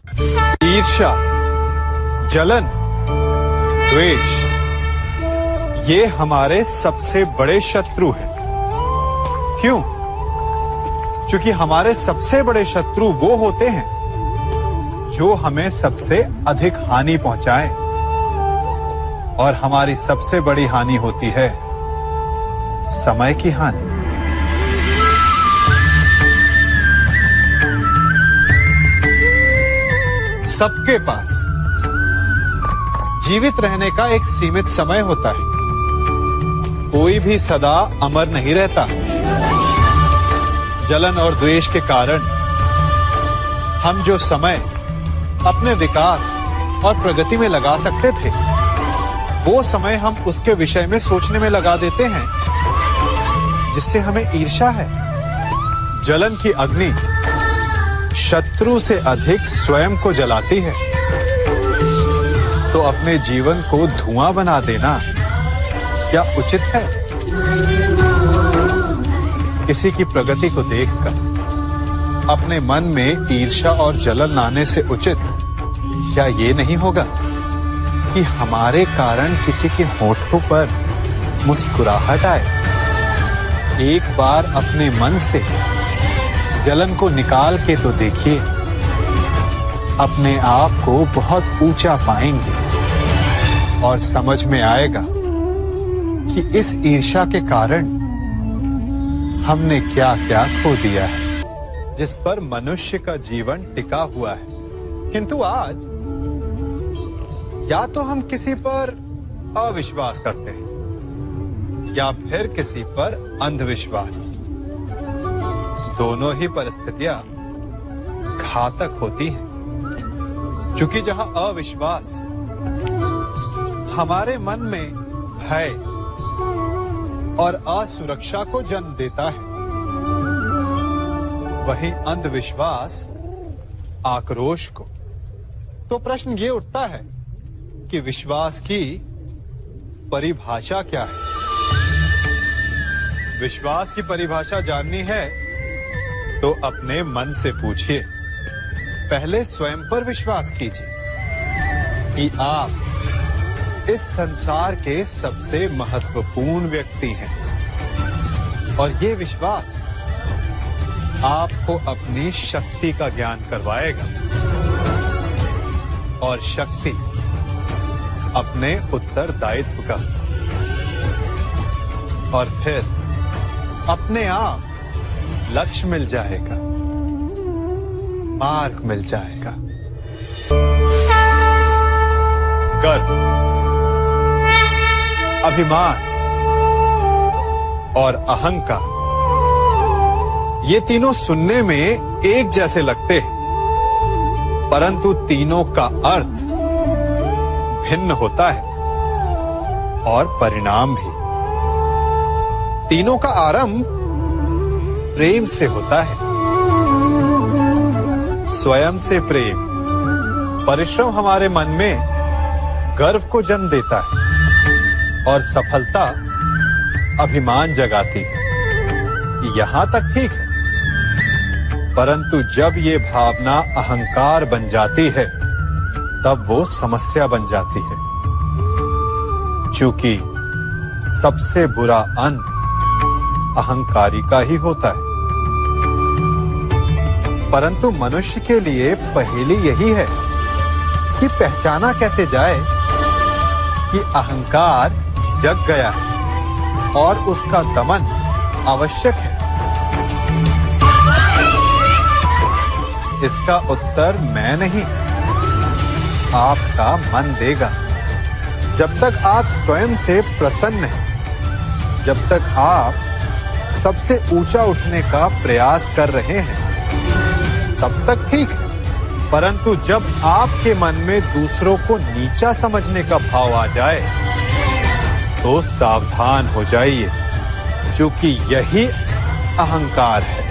ईर्ष्या, जलन, द्वेष, ये हमारे सबसे बड़े शत्रु हैं। क्यों? क्योंकि हमारे सबसे बड़े शत्रु वो होते हैं जो हमें सबसे अधिक हानि पहुंचाएं, और हमारी सबसे बड़ी हानि होती है समय की हानि। सबके पास जीवित रहने का एक सीमित समय होता है। कोई भी सदा अमर नहीं रहता। जलन और द्वेष के कारण हम जो समय अपने विकास और प्रगति में लगा सकते थे, वो समय हम उसके विषय में सोचने में लगा देते हैं जिससे हमें ईर्ष्या है। जलन की अग्नि शत्रु से अधिक स्वयं को जलाती है, तो अपने जीवन को धुआं बना देना क्या उचित है? किसी की प्रगति को देखकर अपने मन में ईर्ष्या और जलन आने से उचित क्या ये नहीं होगा कि हमारे कारण किसी के होठों पर मुस्कुराहट आए? एक बार अपने मन से जलन को निकाल के तो देखिए, अपने आप को बहुत ऊंचा पाएंगे और समझ में आएगा कि इस ईर्ष्या के कारण हमने क्या क्या खो दिया है, जिस पर मनुष्य का जीवन टिका हुआ है। किंतु आज या तो हम किसी पर अविश्वास करते हैं या फिर किसी पर अंधविश्वास। दोनों ही परिस्थितियां घातक होती हैं, क्योंकि जहां अविश्वास हमारे मन में भय और असुरक्षा को जन्म देता है, वहीं अंधविश्वास आक्रोश को। तो प्रश्न ये उठता है कि विश्वास की परिभाषा क्या है? विश्वास की परिभाषा जाननी है तो अपने मन से पूछिए। पहले स्वयं पर विश्वास कीजिए कि आप इस संसार के सबसे महत्वपूर्ण व्यक्ति हैं, और ये विश्वास आपको अपनी शक्ति का ज्ञान करवाएगा, और शक्ति अपने उत्तरदायित्व का, और फिर अपने आप लक्ष्य मिल जाएगा, मार्ग मिल जाएगा। गर्व, अभिमान और अहंकार, ये तीनों सुनने में एक जैसे लगते हैं, परंतु तीनों का अर्थ भिन्न होता है और परिणाम भी। तीनों का आरंभ प्रेम से होता है। स्वयं से प्रेम, परिश्रम हमारे मन में गर्व को जन्म देता है, और सफलता अभिमान जगाती है। यहां तक ठीक है, परंतु जब ये भावना अहंकार बन जाती है, तब वो समस्या बन जाती है, क्योंकि सबसे बुरा अंत अहंकारी का ही होता है। परंतु मनुष्य के लिए पहेली यही है कि पहचाना कैसे जाए कि अहंकार जग गया है और उसका दमन आवश्यक है। इसका उत्तर मैं नहीं, आपका मन देगा। जब तक आप स्वयं से प्रसन्न हैं, जब तक आप सबसे ऊंचा उठने का प्रयास कर रहे हैं, तब तक ठीक है। परंतु जब आपके मन में दूसरों को नीचा समझने का भाव आ जाए, तो सावधान हो जाइए, क्योंकि यही अहंकार है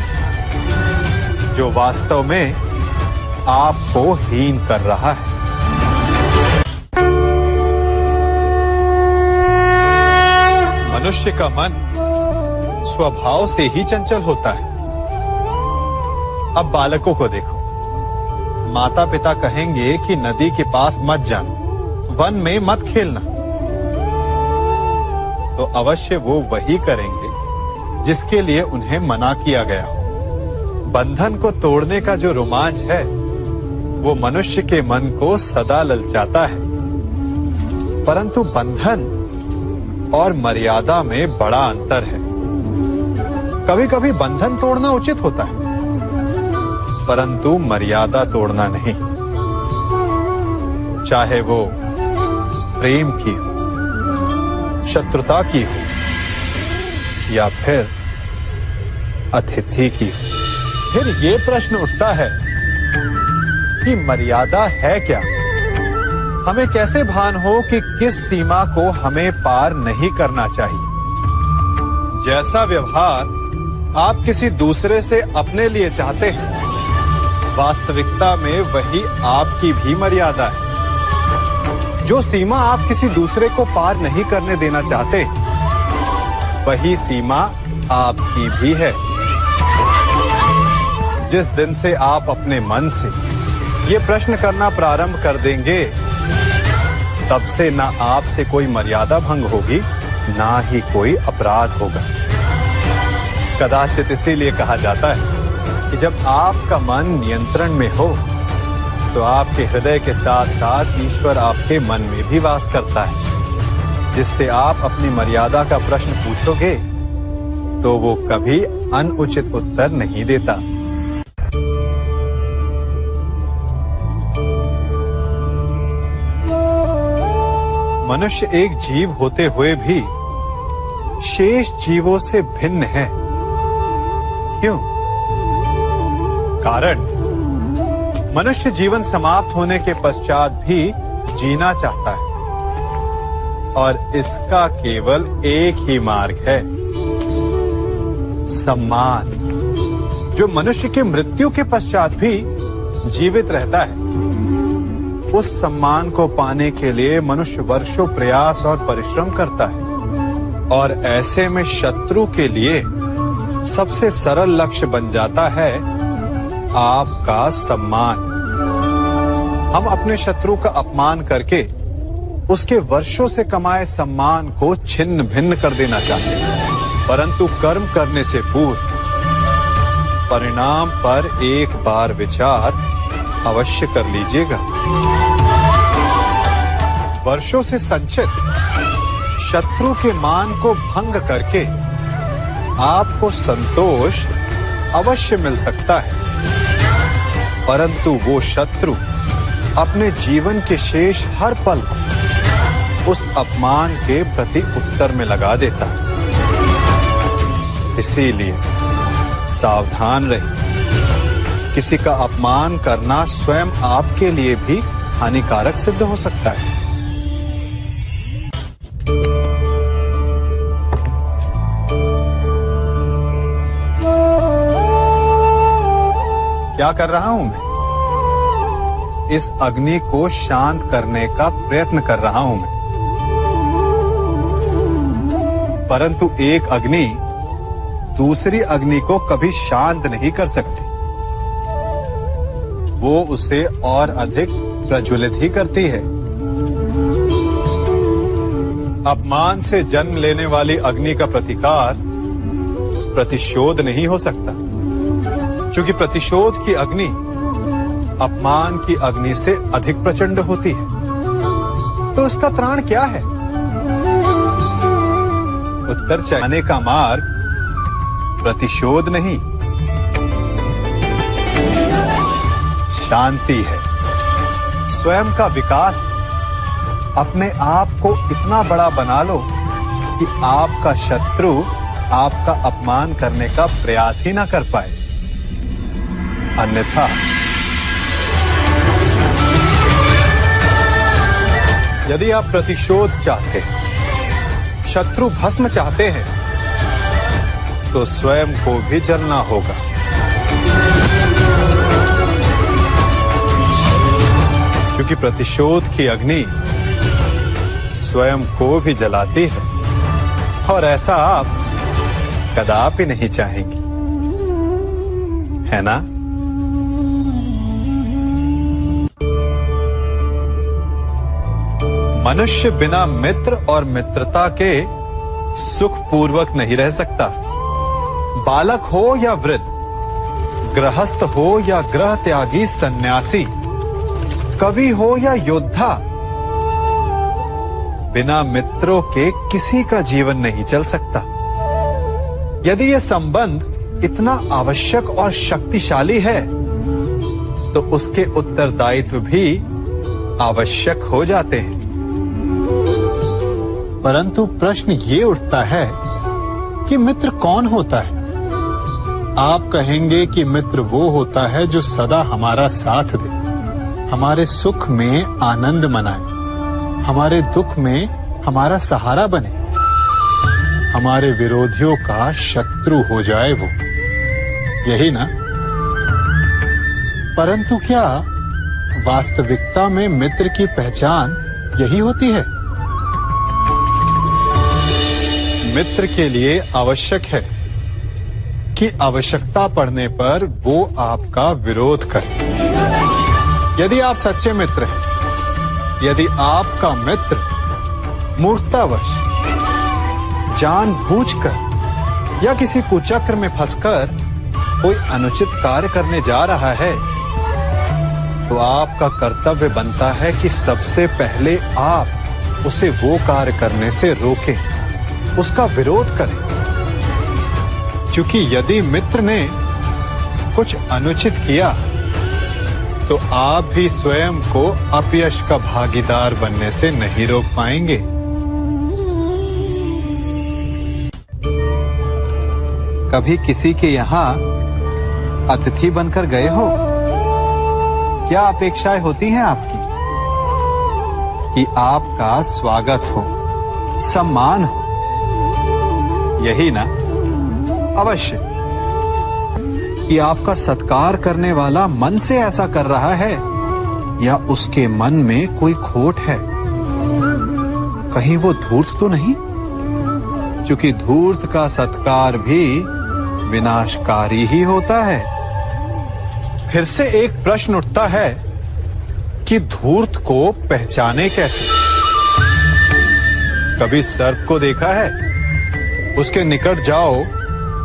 जो वास्तव में आपको हीन कर रहा है। मनुष्य का मन स्वभाव से ही चंचल होता है। अब बालकों को देखो, माता पिता कहेंगे कि नदी के पास मत जाना, वन में मत खेलना, तो अवश्य वो वही करेंगे जिसके लिए उन्हें मना किया गया हो। बंधन को तोड़ने का जो रोमांच है वो मनुष्य के मन को सदा ललचाता है, परंतु बंधन और मर्यादा में बड़ा अंतर है। कभी कभी बंधन तोड़ना उचित होता है, परंतु मर्यादा तोड़ना नहीं, चाहे वो प्रेम की हो, शत्रुता की हो या फिर अतिथि की हो। फिर ये प्रश्न उठता है कि मर्यादा है क्या? हमें कैसे भान हो कि किस सीमा को हमें पार नहीं करना चाहिए? जैसा व्यवहार आप किसी दूसरे से अपने लिए चाहते हैं, वास्तविकता में वही आपकी भी मर्यादा है। जो सीमा आप किसी दूसरे को पार नहीं करने देना चाहते, वही सीमा आपकी भी है। जिस दिन से आप अपने मन से ये प्रश्न करना प्रारंभ कर देंगे, तब से ना आपसे कोई मर्यादा भंग होगी, ना ही कोई अपराध होगा। कदाचित इसीलिए कहा जाता है कि जब आपका मन नियंत्रण में हो, तो आपके हृदय के साथ साथ ईश्वर आपके मन में भी वास करता है। जिससे आप अपनी मर्यादा का प्रश्न पूछोगे, तो वो कभी अनुचित उत्तर नहीं देता। मनुष्य एक जीव होते हुए भी शेष जीवों से भिन्न है। क्यों? कारण मनुष्य जीवन समाप्त होने के पश्चात भी जीना चाहता है, और इसका केवल एक ही मार्ग है, सम्मान, जो मनुष्य के मृत्यु के पश्चात भी जीवित रहता है। उस सम्मान को पाने के लिए मनुष्य वर्षों प्रयास और परिश्रम करता है, और ऐसे में शत्रु के लिए सबसे सरल लक्ष्य बन जाता है आपका सम्मान। हम अपने शत्रु का अपमान करके उसके वर्षों से कमाए सम्मान को छिन्न भिन्न कर देना चाहते हैं, परंतु कर्म करने से पूर्व परिणाम पर एक बार विचार अवश्य कर लीजिएगा। वर्षों से संचित शत्रु के मान को भंग करके आपको संतोष अवश्य मिल सकता है, परंतु वो शत्रु अपने जीवन के शेष हर पल को उस अपमान के प्रति उत्तर में लगा देता है। इसीलिए सावधान रहिए। किसी का अपमान करना स्वयं आपके लिए भी हानिकारक सिद्ध हो सकता है। क्या कर रहा हूं मैं? इस अग्नि को शांत करने का प्रयत्न कर रहा हूं मैं, परंतु एक अग्नि दूसरी अग्नि को कभी शांत नहीं कर सकती। वो उसे और अधिक प्रज्वलित ही करती है। अपमान से जन्म लेने वाली अग्नि का प्रतिकार प्रतिशोध नहीं हो सकता, क्योंकि प्रतिशोध की अग्नि अपमान की अग्नि से अधिक प्रचंड होती है। तो उसका त्राण क्या है? उत्तर चाहने का मार्ग प्रतिशोध नहीं, शांति है, स्वयं का विकास। अपने आप को इतना बड़ा बना लो कि आपका शत्रु आपका अपमान करने का प्रयास ही ना कर पाए। अन्यथा यदि आप प्रतिशोध चाहते हैं, शत्रु भस्म चाहते हैं, तो स्वयं को भी जलना होगा। क्योंकि प्रतिशोध की अग्नि स्वयं को भी जलाती है, और ऐसा आप कदापि नहीं चाहेंगे, है ना? मनुष्य बिना मित्र और मित्रता के सुख पूर्वक नहीं रह सकता। बालक हो या वृद्ध, गृहस्थ हो या ग्रह त्यागी सन्यासी, कवि हो या योद्धा, बिना मित्रों के किसी का जीवन नहीं चल सकता। यदि यह संबंध इतना आवश्यक और शक्तिशाली है तो उसके उत्तरदायित्व भी आवश्यक हो जाते हैं। परंतु प्रश्न ये उठता है कि मित्र कौन होता है? आप कहेंगे कि मित्र वो होता है जो सदा हमारा साथ दे, हमारे सुख में आनंद मनाए, हमारे दुख में हमारा सहारा बने, हमारे विरोधियों का शत्रु हो जाए वो, यही ना? परंतु क्या वास्तविकता में मित्र की पहचान यही होती है? मित्र के लिए आवश्यक है कि आवश्यकता पड़ने पर वो आपका विरोध करे। यदि आप सच्चे मित्र हैं, यदि आपका मित्र मूर्खतावश, जानबूझकर या किसी कुचक्र में फंसकर कोई अनुचित कार्य करने जा रहा है, तो आपका कर्तव्य बनता है कि सबसे पहले आप उसे वो कार्य करने से रोकें, उसका विरोध करें। क्योंकि यदि मित्र ने कुछ अनुचित किया तो आप भी स्वयं को अपयश का भागीदार बनने से नहीं रोक पाएंगे। कभी किसी के यहां अतिथि बनकर गए हो? क्या अपेक्षाएं होती हैं आपकी? कि आपका स्वागत हो, सम्मान हो, यही ना? अवश्य कि आपका सत्कार करने वाला मन से ऐसा कर रहा है या उसके मन में कोई खोट है। कहीं वो धूर्त तो नहीं? क्योंकि धूर्त का सत्कार भी विनाशकारी ही होता है। फिर से एक प्रश्न उठता है कि धूर्त को पहचाने कैसे? कभी सर्प को देखा है? उसके निकट जाओ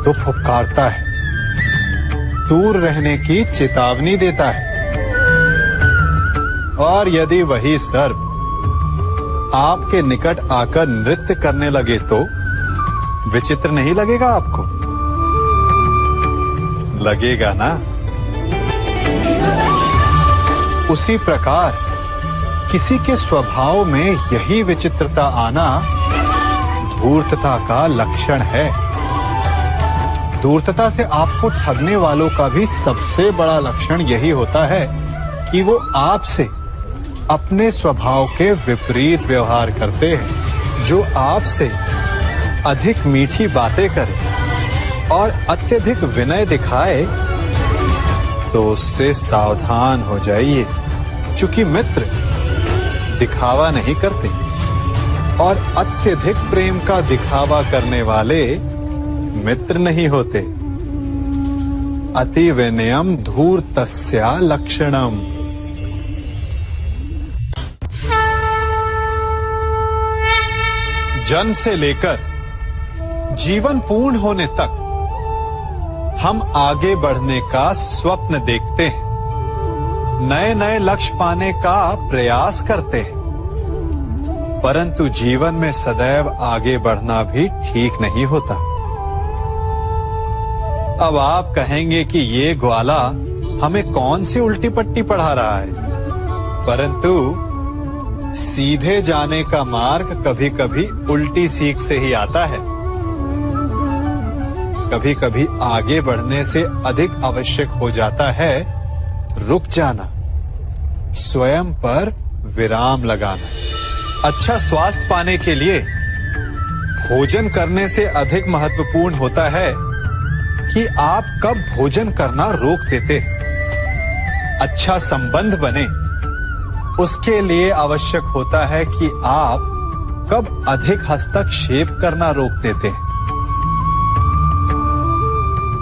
तो फुफकारता है, दूर रहने की चेतावनी देता है। और यदि वही सर्प आपके निकट आकर नृत्य करने लगे तो विचित्र नहीं लगेगा आपको? लगेगा ना? उसी प्रकार किसी के स्वभाव में यही विचित्रता आना धूर्तता का लक्षण है। धूर्तता से आपको ठगने वालों का भी सबसे बड़ा लक्षण यही होता है कि वो आपसे अपने स्वभाव के विपरीत व्यवहार करते हैं। जो आपसे अधिक मीठी बातें करे और अत्यधिक विनय दिखाए तो उससे सावधान हो जाइए, क्योंकि मित्र दिखावा नहीं करते और अत्यधिक प्रेम का दिखावा करने वाले मित्र नहीं होते। अति विनयम धूर्तस्य लक्षणम। जन्म से लेकर जीवन पूर्ण होने तक हम आगे बढ़ने का स्वप्न देखते हैं, नए नए लक्ष्य पाने का प्रयास करते हैं, परंतु जीवन में सदैव आगे बढ़ना भी ठीक नहीं होता। अब आप कहेंगे कि ये ग्वाला हमें कौन सी उल्टी पट्टी पढ़ा रहा है, परंतु सीधे जाने का मार्ग कभी कभी उल्टी सीख से ही आता है। कभी कभी आगे बढ़ने से अधिक आवश्यक हो जाता है रुक जाना, स्वयं पर विराम लगाना। अच्छा स्वास्थ्य पाने के लिए भोजन करने से अधिक महत्वपूर्ण होता है कि आप कब भोजन करना रोक देते हैं। अच्छा संबंध बने उसके लिए आवश्यक होता है कि आप कब अधिक हस्तक्षेप करना रोक देते हैं।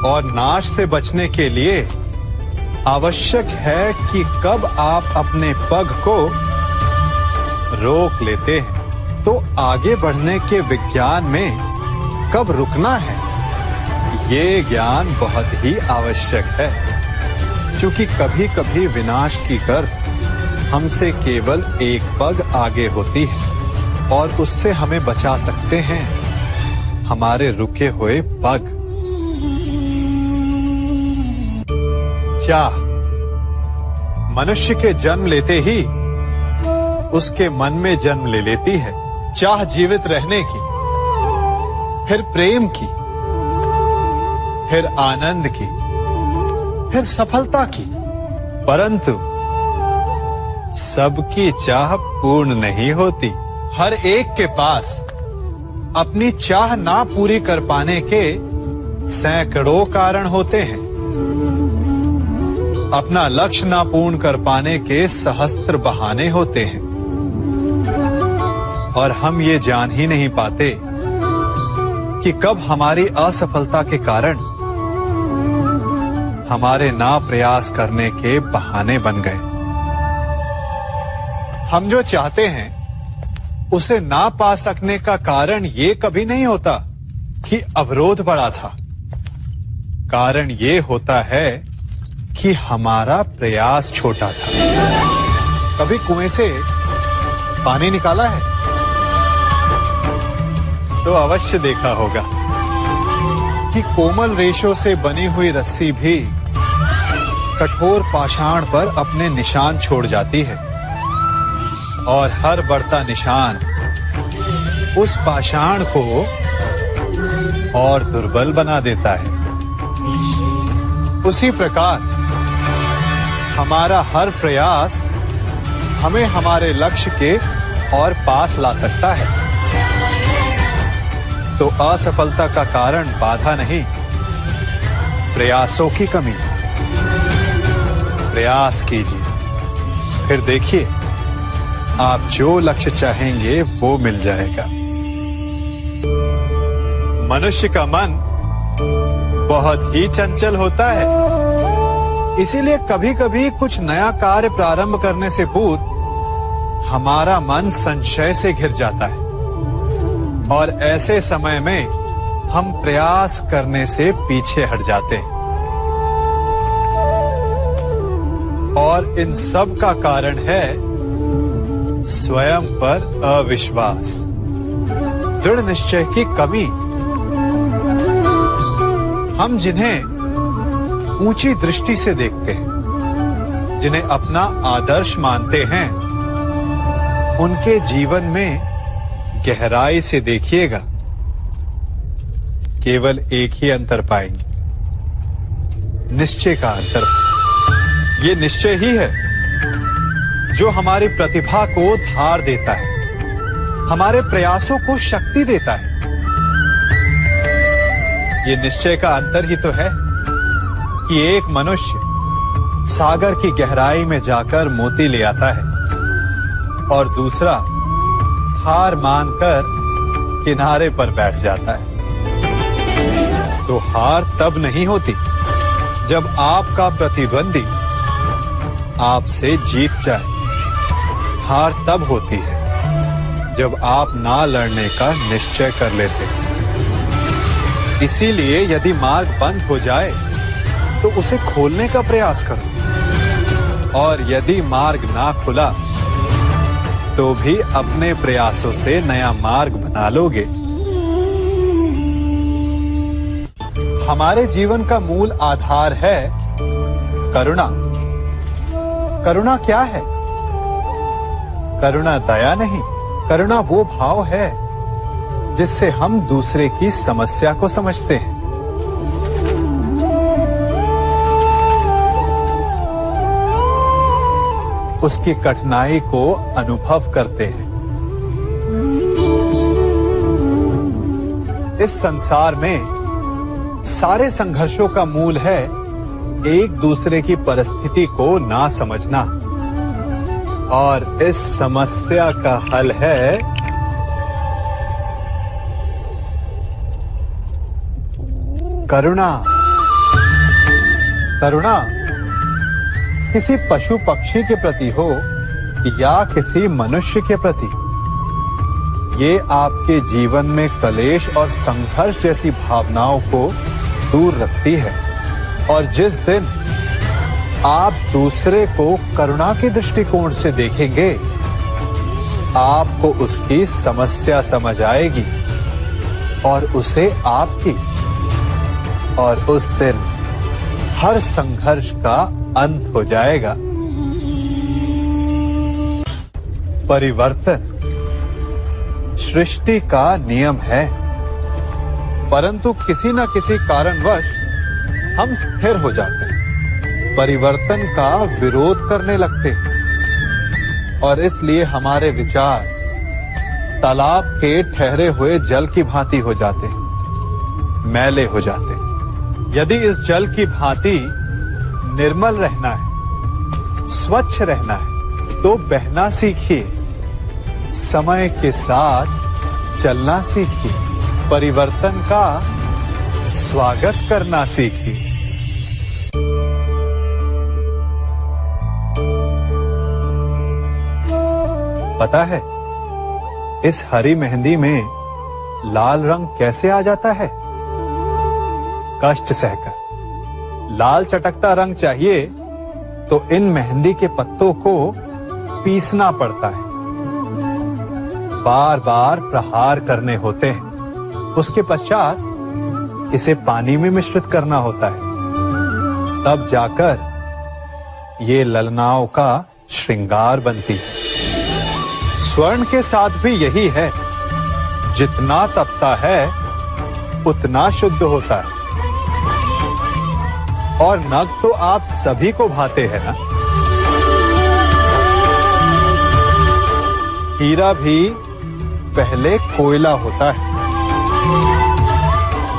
और नाश से बचने के लिए आवश्यक है कि कब आप अपने पग को रोक लेते हैं। तो आगे बढ़ने के विज्ञान में कब रुकना है, ये ज्ञान बहुत ही आवश्यक है, क्योंकि कभी कभी विनाश की गर्द हमसे केवल एक पग आगे होती है और उससे हमें बचा सकते हैं हमारे रुके हुए पग। चाह मनुष्य के जन्म लेते ही उसके मन में जन्म ले लेती है। चाह जीवित रहने की, फिर प्रेम की, फिर आनंद की, फिर सफलता की। परंतु सबकी चाह पूर्ण नहीं होती। हर एक के पास अपनी चाह ना पूरी कर पाने के सैकड़ों कारण होते हैं। अपना लक्ष्य ना पूर्ण कर पाने के सहस्त्र बहाने होते हैं और हम ये जान ही नहीं पाते कि कब हमारी असफलता के कारण हमारे ना प्रयास करने के बहाने बन गए। हम जो चाहते हैं उसे ना पा सकने का कारण ये कभी नहीं होता कि अवरोध बड़ा था। कारण ये होता है कि हमारा प्रयास छोटा था। कभी कुएं से पानी निकाला है तो अवश्य देखा होगा कि कोमल रेशों से बनी हुई रस्सी भी कठोर पाषाण पर अपने निशान छोड़ जाती है और हर बढ़ता निशान उस पाषाण को और दुर्बल बना देता है। उसी प्रकार हमारा हर प्रयास हमें हमारे लक्ष्य के और पास ला सकता है। तो असफलता का कारण बाधा नहीं, प्रयासों की कमी। प्रयास कीजिए, फिर देखिए आप जो लक्ष्य चाहेंगे वो मिल जाएगा। मनुष्य का मन बहुत ही चंचल होता है, इसीलिए कभी कभी कुछ नया कार्य प्रारंभ करने से पूर्व हमारा मन संशय से घिर जाता है और ऐसे समय में हम प्रयास करने से पीछे हट जाते हैं। और इन सब का कारण है स्वयं पर अविश्वास, दृढ़ निश्चय की कमी। हम जिन्हें ऊंची दृष्टि से देखते हैं, जिन्हें अपना आदर्श मानते हैं, उनके जीवन में गहराई से देखिएगा, केवल एक ही अंतर पाएंगे, निश्चय का अंतर। ये निश्चय ही है जो हमारी प्रतिभा को धार देता है, हमारे प्रयासों को शक्ति देता है। ये निश्चय का अंतर ही तो है कि एक मनुष्य सागर की गहराई में जाकर मोती ले आता है और दूसरा हार मानकर किनारे पर बैठ जाता है। तो हार तब नहीं होती जब आपका प्रतिद्वंदी आपसे जीत जाए। हार तब होती है जब आप ना लड़ने का निश्चय कर लेते हैं। इसीलिए यदि मार्ग बंद हो जाए तो उसे खोलने का प्रयास करो, और यदि मार्ग ना खुला तो भी अपने प्रयासों से नया मार्ग बना लोगे। हमारे जीवन का मूल आधार है करुणा। करुणा क्या है? करुणा दया नहीं, करुणा वो भाव है जिससे हम दूसरे की समस्या को समझते हैं। उसकी कठिनाई को अनुभव करते हैं। इस संसार में सारे संघर्षों का मूल है एक दूसरे की परिस्थिति को ना समझना, और इस समस्या का हल है करुणा। करुणा किसी पशु पक्षी के प्रति हो, या किसी मनुष्य के प्रति, ये आपके जीवन में कलेश और संघर्ष जैसी भावनाओं को दूर रखती है। और जिस दिन आप दूसरे को करुणा के दृष्टिकोण से देखेंगे, आपको उसकी समस्या समझ आएगी और उसे आपकी, और उस दिन हर संघर्ष का अंत हो जाएगा। परिवर्तन सृष्टि का नियम है, परंतु किसी न किसी कारणवश हम स्थिर हो जाते हैं, परिवर्तन का विरोध करने लगते हैं, और इसलिए हमारे विचार तालाब के ठहरे हुए जल की भांति हो जाते हैं, मैले हो जाते हैं। यदि इस जल की भांति निर्मल रहना है, स्वच्छ रहना है, तो बहना सीखिए, समय के साथ चलना सीखिए, परिवर्तन का स्वागत करना सीखिए। पता है इस हरी मेहंदी में लाल रंग कैसे आ जाता है? कष्ट सहकर। लाल चटकता रंग चाहिए तो इन मेहंदी के पत्तों को पीसना पड़ता है, बार बार प्रहार करने होते हैं, उसके पश्चात इसे पानी में मिश्रित करना होता है, तब जाकर ये ललनाओं का श्रृंगार बनती है। स्वर्ण के साथ भी यही है, जितना तपता है उतना शुद्ध होता है। और नग तो आप सभी को भाते हैं ना। हीरा भी पहले कोयला होता है,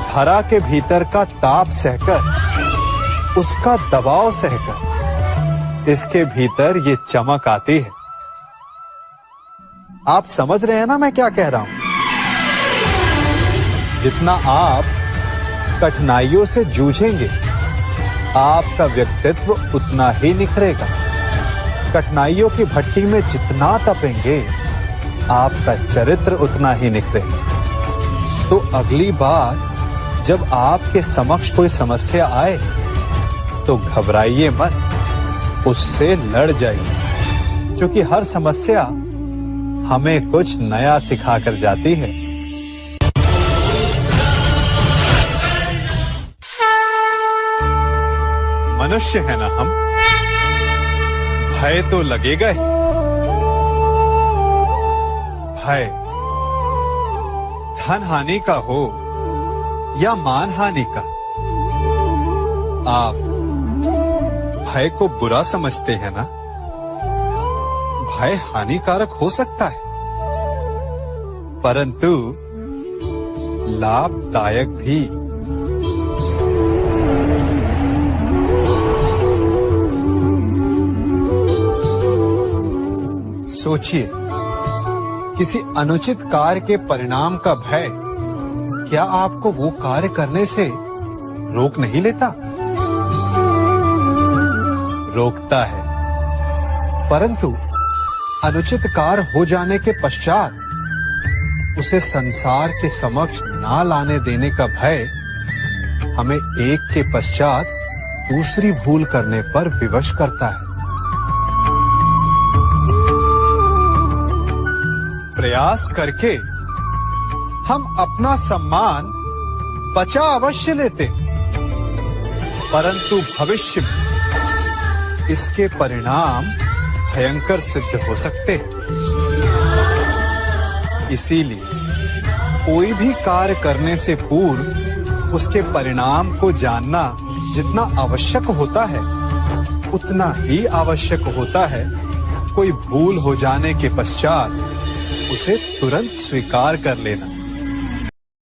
धरा के भीतर का ताप सहकर, उसका दबाव सहकर इसके भीतर ये चमक आती है। आप समझ रहे हैं ना मैं क्या कह रहा हूं? जितना आप कठिनाइयों से जूझेंगे, आपका व्यक्तित्व उतना ही निखरेगा। कठिनाइयों की भट्टी में जितना तपेंगे, आपका चरित्र उतना ही निखरेगा। तो अगली बार जब आपके समक्ष कोई समस्या आए तो घबराइए मत, उससे लड़ जाइए, क्योंकि हर समस्या हमें कुछ नया सिखा कर जाती है। मनुष्य है ना हम, भय तो लगेगा ही। भय धन हानि का हो या मान हानि का, आप भय को बुरा समझते हैं ना? भय हानिकारक हो सकता है, परंतु लाभदायक भी। सोचिए, किसी अनुचित कार्य के परिणाम का भय क्या आपको वो कार्य करने से रोक नहीं लेता? रोकता है, परंतु अनुचित कार्य हो जाने के पश्चात उसे संसार के समक्ष ना लाने देने का भय हमें एक के पश्चात दूसरी भूल करने पर विवश करता है। प्रयास करके हम अपना सम्मान बचा अवश्य लेते हैं, परंतु भविष्य में इसके परिणाम भयंकर सिद्ध हो सकते हैं। इसीलिए कोई भी कार्य करने से पूर्व उसके परिणाम को जानना जितना आवश्यक होता है, उतना ही आवश्यक होता है कोई भूल हो जाने के पश्चात उसे तुरंत स्वीकार कर लेना।